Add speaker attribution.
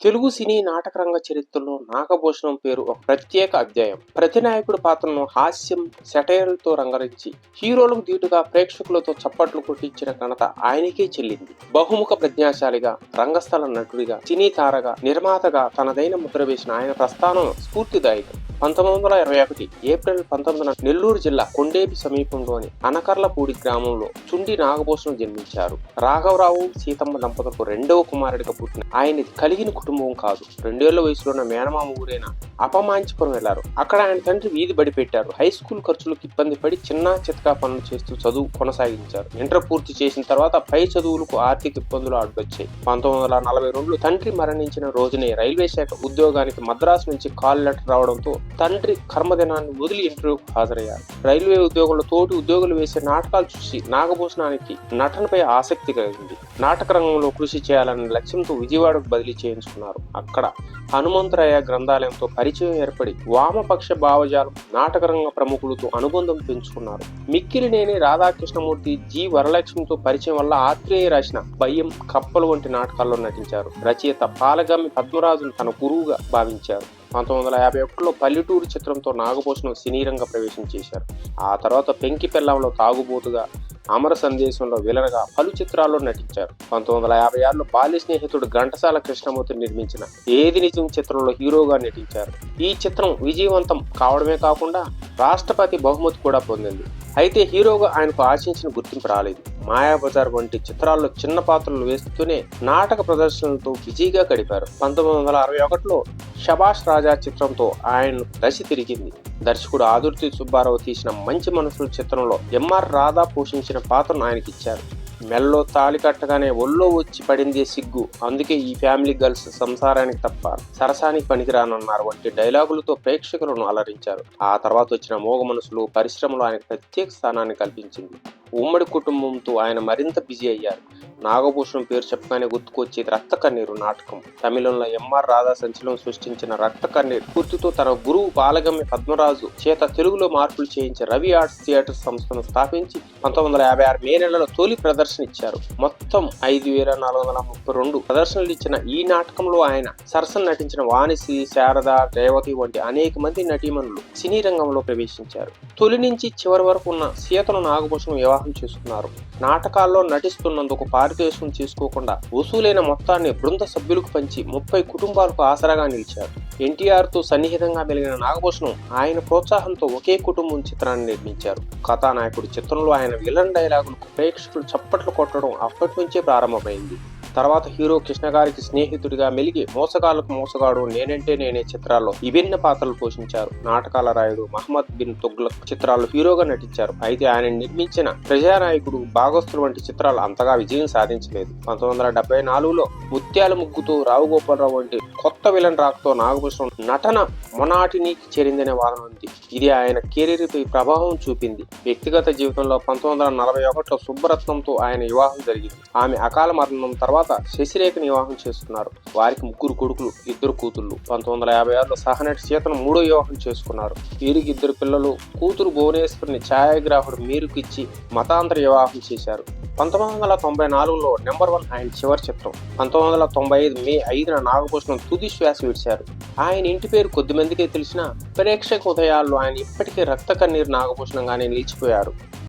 Speaker 1: తెలుగు సినీ నాటకరంగ చరిత్రలో నాగభూషణం పేరు ఒక ప్రత్యేక అధ్యాయం. ప్రతినాయకుడి పాత్రను హాస్యం, సెటైర్లతో రంగరించి హీరోలకు దీటుగా ప్రేక్షకులతో చప్పట్లు కొట్టించిన ఘనత ఆయనకే చెల్లింది. బహుముఖ ప్రజ్ఞాశాలిగా, రంగస్థల నటుడిగా, సినీ తారగా, నిర్మాతగా తనదైన ముద్ర వేసిన ఆయన ప్రస్థానం స్ఫూర్తిదాయకం. 1921 ఏప్రిల్ 19న నెల్లూరు జిల్లా కొండేపి సమీపంలోని అనకర్లపూడి గ్రామంలో చుండి నాగభూషణం జన్మించారు. రాఘవరావు, సీతమ్మ దంపతులకు రెండవ కుమారుడిగా పుట్టిన ఆయన కలిగిన కుటుంబం కాదు. 2 ఏళ్ల వయసులోన్న మేనమామ ఊరైన అపమాంచిపురం వెళ్లారు. అక్కడ ఆయన తండ్రి వీధి బడి పెట్టారు. హై స్కూల్ ఖర్చులకు ఇబ్బంది పడి చిన్న చితకా పనులు చేస్తూ చదువు కొనసాగించారు. ఇంటర్ పూర్తి చేసిన తర్వాత పై చదువులకు ఆర్థిక ఇబ్బందులు అడ్డొచ్చాయి. 1942లో తండ్రి మరణించిన రోజునే రైల్వే శాఖ ఉద్యోగానికి మద్రాసు నుంచి కాల్ లెటర్ రావడంతో తండ్రి కర్మదినాన్ని వదిలి ఇంటర్వ్యూకు హాజరయ్యారు. రైల్వే ఉద్యోగుల తోటి ఉద్యోగులు వేసే నాటకాలు చూసి నాగభూషణానికి నటనపై ఆసక్తి కలిగింది. నాటక రంగంలో కృషి చేయాలనే లక్ష్యంతో విజయవాడకు బదిలీ చేయించుకున్నారు. అక్కడ హనుమంతరాయ గ్రంథాలయంతో పరిచయం ఏర్పడి వామపక్ష భావజాలం, నాటకరంగ ప్రముఖులతో అనుబంధం పెంచుకున్నారు. మిక్కిలినేని రాధాకృష్ణమూర్తి, జి వరలక్ష్మితో పరిచయం వల్ల ఆత్రేయ రాసిన భయం, కప్పలు వంటి నాటకాల్లో నటించారు. రచయిత పాలగామి పద్మరాజును తన గురువుగా భావించారు. 1951లో పల్లెటూరు చిత్రంతో నాగభూషణం సినీ రంగ ప్రవేశం చేశారు. ఆ తర్వాత పెంకి పెల్లంలో తాగుబోతుగా, అమర సందేశంలో విలన్గా పలు చిత్రాల్లో నటించారు. 1956లో బాల్య స్నేహితుడు ఘంటసాల కృష్ణమూర్తి నిర్మించిన ఏది నిజం చిత్రంలో హీరోగా నటించారు. ఈ చిత్రం విజయవంతం కావడమే కాకుండా రాష్ట్రపతి బహుమతి కూడా పొందింది. అయితే హీరోగా ఆయనకు ఆశించిన గుర్తింపు రాలేదు. మాయాబజార్ వంటి చిత్రాల్లో చిన్న పాత్రలు వేస్తూనే నాటక ప్రదర్శనలతో బిజీగా గడిపారు. 1961లో శభాష్ రాజా చిత్రంతో ఆయన దశ తిరిగింది. దర్శకుడు ఆదుర్తి సుబ్బారావు తీసిన మంచి మనసుల చిత్రంలో ఎంఆర్ రాధా పోషించిన పాత్రను ఆయనకిచ్చారు. మెల్లో తాళి కట్టగానే ఒళ్ళో వచ్చి పడిందే సిగ్గు, అందుకే ఈ ఫ్యామిలీ గర్ల్స్ సంసారానికి తప్ప సరసానికి పనికిరానన్నారు వంటి డైలాగులతో ప్రేక్షకులను అలరించారు. ఆ తర్వాత వచ్చిన మోగ మనసులు పరిశ్రమలో ఆయనకు ప్రత్యేక స్థానాన్ని కల్పించింది. ఉమ్మడి కుటుంబంతో ఆయన మరింత బిజీ అయ్యారు. నాగభూషణం పేరు చెప్పగానే గుర్తుకొచ్చేది రక్త కన్నీరు నాటకం. తమిళంలో ఎంఆర్ రాధా సంచలనం సృష్టించిన రక్త కన్నీరు పూర్తితో తన గురువు బాలగమ్య పద్మరాజు చేత తెలుగులో మార్పులు చేయించి రవి ఆర్ట్స్ థియేటర్ సంస్థను స్థాపించి 1956 మే నెలలో తొలి ప్రదర్శన ఇచ్చారు. మొత్తం 5432 ప్రదర్శనలు ఇచ్చిన ఈ నాటకంలో ఆయన సరసన నటించిన వాణిశ్రీ, శారద, రేవతి వంటి అనేక మంది నటీమణులు సినీ రంగంలో ప్రవేశించారు. తొలి నుంచి చివరి వరకు ఉన్న సీతను నాగభూషణం వివాహం చేసుకున్నారు. నాటకాల్లో నటిస్తున్నందుకు పారితోషికం చేసుకోకుండా వసూలైన మొత్తాన్ని బృంద సభ్యులకు పంచి 30 కుటుంబాలకు ఆసరాగా నిలిచారు. ఎన్టీఆర్ తో సన్నిహితంగా మెలిగిన నాగభూషణం ఆయన ప్రోత్సాహంతో ఒకే కుటుంబం చిత్రాన్ని నిర్మించారు. కథానాయకుడి చిత్రంలో ఆయన విలన్ డైలాగులకు ప్రేక్షకులు చప్పట్లు కొట్టడం అప్పటి నుంచే ప్రారంభమైంది. తర్వాత హీరో కృష్ణ గారికి స్నేహితుడిగా మెలిగి మోసగాళ్లకు మోసగాడు, నేనంటే నేనే చిత్రాల్లో విభిన్న పాత్రలు పోషించారు. నాటకాల రాయుడు, మహమ్మద్ బిన్ తుగ్లక్ చిత్రాల్లో హీరోగా నటించారు. అయితే ఆయన నిర్మించిన ప్రజానాయకుడు, భాగస్తులు వంటి చిత్రాలు అంతగా విజయం సాధించలేదు. 1974లో ముత్యాల ముగ్గుతో, రావు గోపాలరావు వంటి కొత్త విలన్ రాకతో నాగభూషణం నటన మొనాటినికి చేరిందనే వాదన ఉంది. ఇది ఆయన కెరీర్ పై ప్రభావం చూపింది. వ్యక్తిగత జీవితంలో 1941లో సుబ్బరత్నంతో ఆయన వివాహం జరిగింది. ఆమె అకాల మరణం తర్వాత శశిరేఖని వివాహం చేసుకున్నారు. వారికి 3 కొడుకులు, 2 కూతుళ్లు. 1956లో సహనటి సీతను 3వ వివాహం చేసుకున్నారు. వీరికి 2 పిల్లలు. కూతురు భువనేశ్వరిని ఛాయాగ్రాహకుడు మీరుకు ఇచ్చి మతాంతర వివాహం చేశారు. 1994లో నెంబర్ 1 ఆయన చివరి చిత్రం. 1995 మే 5న నాగభూషణం తుది శ్వాస విడిచారు. ఆయన ఇంటి పేరు కొద్దిమందికే తెలిసినా ప్రేక్షక హృదయాల్లో ఆయన ఇప్పటికే రక్త కన్నీరు నాగభూషణంగానే నిలిచిపోయారు.